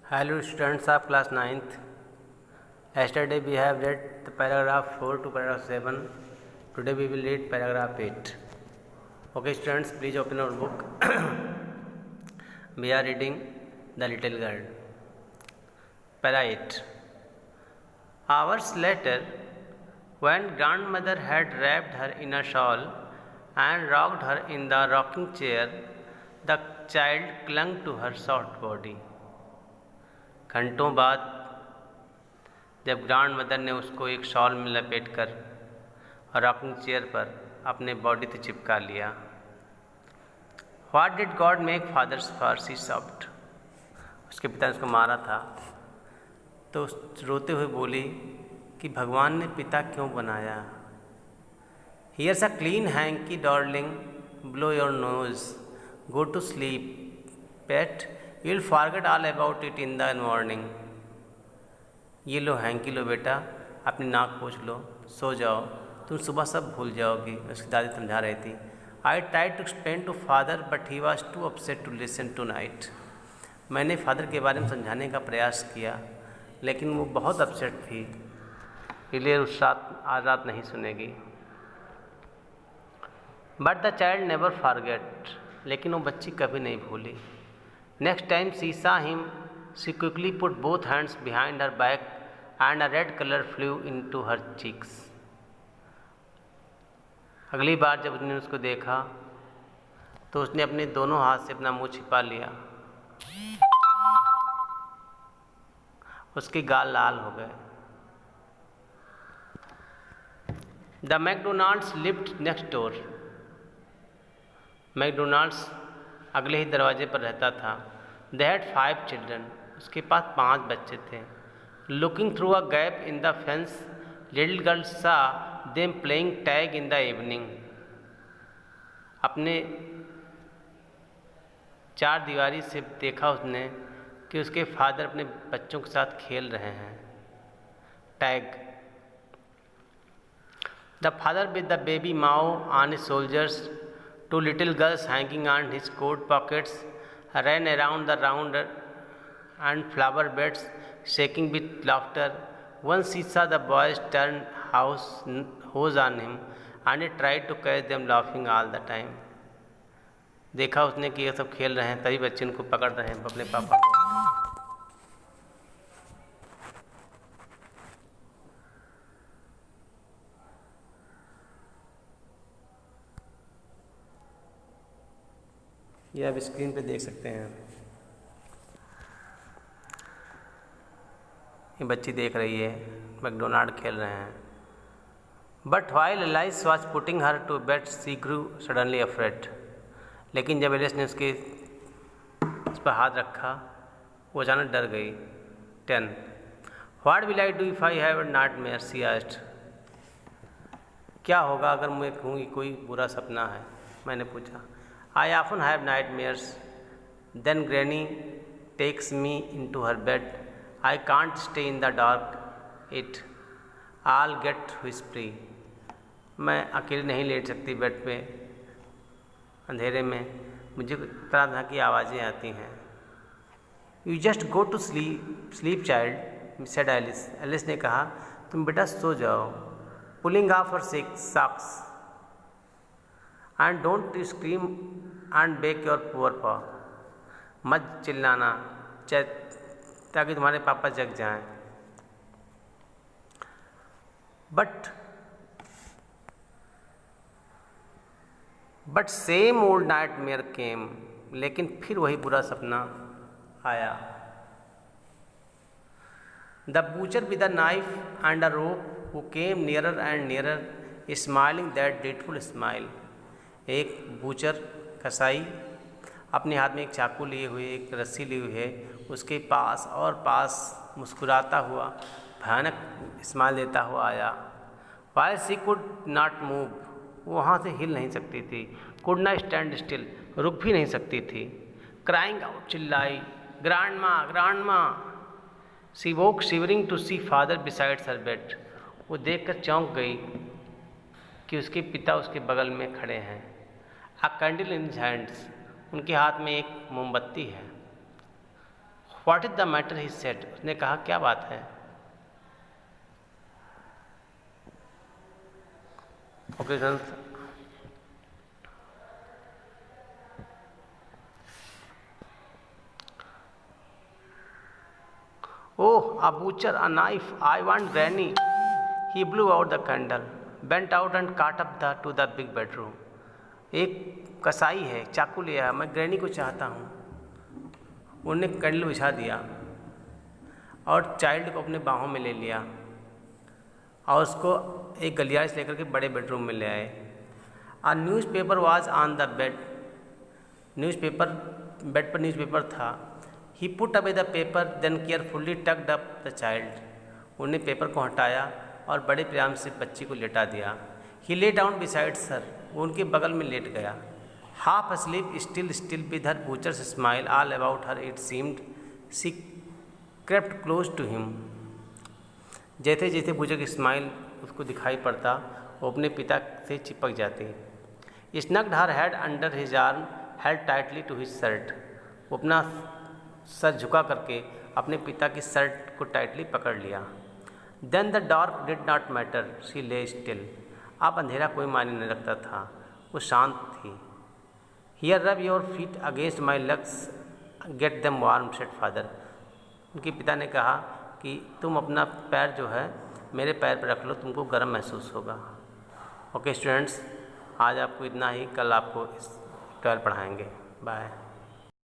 Hello students of class 9th. Yesterday we have read the paragraph 4 to paragraph 7. Today we will read paragraph 8. Okay students, please open our book. We are reading The Little Girl. Para 8. Hours later, when grandmother had wrapped her in a shawl and rocked her in the rocking chair, the child clung to her soft body. घंटों बाद जब grand mother ने उसको एक shawl में लपेटकर और rocking chair पर अपने बॉडी से चिपका लिया। What did God make fathers for, she soft. उसके पिता ने उसको मारा था तो रोते हुए बोली कि भगवान ने पिता क्यों बनाया। Here's a clean hankie darling, blow your nose, go to sleep pet, you will forget all about it in the morning. ये लो हैंकी लो बेटा, अपनी नाक पोंछ लो, सो जाओ, तुम सुबह सब भूल जाओगी। उसकी दादी समझा रही थी। I try to explain to father but he was too upset to listen tonight. मैंने फादर के बारे में समझाने का प्रयास किया लेकिन वो बहुत अपसेट थी, इसलिए उस आज रात नहीं सुनेगी। But the child never forget, लेकिन वो बच्ची कभी नहीं भूली। Next time she saw him, she quickly put both hands behind her back and a red color flew into her cheeks. अगली बार जब उसने उसको देखा तो उसने अपने दोनों हाथ से अपना मुंह छिपा लिया। उसके गाल लाल हो गए। The McDonald's lived next door. McDonald's अगले ही दरवाजे पर रहता था। They had 5 children. उसके पास 5 बच्चे थे। Looking through a gap in the fence, little girl saw them playing tag in the evening. अपने 4 दीवारी से देखा उसने कि उसके फादर अपने बच्चों के साथ खेल रहे हैं tag. The father with the baby Mao on his shoulders, 2 little girls hanging on his coat pockets, ran around the round and flower beds, shaking with laughter. Once he saw the boys turn hose on him, and he tried to catch them laughing all the time. देखा उसने कि ये सब खेल रहे हैं, तभी बच्चे उनको पकड़ रहे हैं अपने पापा को। ये आप स्क्रीन पे देख सकते हैं। ये बच्ची देख रही है, मैकडोनाल्ड खेल रहे हैं। But while Alice was putting her to bed she grew suddenly afraid. लेकिन जब एलिस ने उस पर हाथ रखा वो अचानक डर गई। 10. What will I do if I have nightmare, she asked. क्या होगा अगर मैं कहूँ कि कोई बुरा सपना है, मैंने पूछा। I often have nightmares. Then Granny takes me into her bed. I can't stay in the dark. It all get whispery. मैं अकेले नहीं लेट सकती बेड पे अंधेरे में, मुझे तरह तरह की आवाज़ें आती हैं। You just go to sleep child, said Alice. Alice ने कहा, तुम बेटा सो जाओ। Pulling off her socks. And don't scream and beg your poor paw. मत चिल्लाना ताकि तुम्हारे पापा जग जाएं। But same old nightmare came, लेकिन फिर वही बुरा सपना आया। The butcher with a knife and a rope who came nearer and nearer, smiling that dreadful smile. एक बूचर कसाई अपने हाथ में एक चाकू लिए हुए, एक रस्सी ली हुई है, उसके पास और पास मुस्कुराता हुआ भयानक स्माइल देता हुआ आया। While she could not move, वो वहाँ से हिल नहीं सकती थी। कुड नॉट स्टैंड स्टिल, रुक भी नहीं सकती थी। क्राइंग आउट, चिल्लाई, grandma grandma. She woke shivering to see father besides her bed. वो देखकर चौंक गई कि उसके पिता उसके बगल में खड़े हैं। अ कैंडल इन हिज हैंड्स, उनके हाथ में एक मोमबत्ती है। What is the matter he said, उसने कहा क्या बात है। Occasions, Oh, a butcher, a knife, I want granny. He blew out the candle, bent out and caught up to the big bedroom. एक कसाई है, चाकू ले आया, मैं ग्रैनी को चाहता हूँ। उन्होंने कैंडल बुझा दिया और चाइल्ड को अपने बाहों में ले लिया और उसको एक गलियारे से लेकर के बड़े बेडरूम में ले आए। A newspaper was on the bed, bed पर न्यूज़पेपर था। He put away the paper, then carefully tucked up the child. उन्होंने पेपर को हटाया और बड़े प्यार से बच्ची को लेटा दिया। He lay down beside her, वो उनके बगल में लेट गया। Half asleep, still with her butcher's smile all about her, it seemed, she crept close to him. जैसे जैसे बूचर की स्माइल उसको दिखाई पड़ता, वो अपने पिता से चिपक जाती। Snugged her head under his arm, held tightly to his shirt. वो अपना सर झुका करके अपने पिता की शर्ट को टाइटली पकड़ लिया। Then the dark did not matter, she lay still. अब अंधेरा कोई मायने नहीं रखता था, वो शांत थी। Here rub your feet against my legs, get them warm, said father. उनके पिता ने कहा कि तुम अपना पैर जो है मेरे पैर पर रख लो, तुमको गर्म महसूस होगा। ओके स्टूडेंट्स, आज आपको इतना ही, कल आपको 12 पढ़ाएंगे। बाय।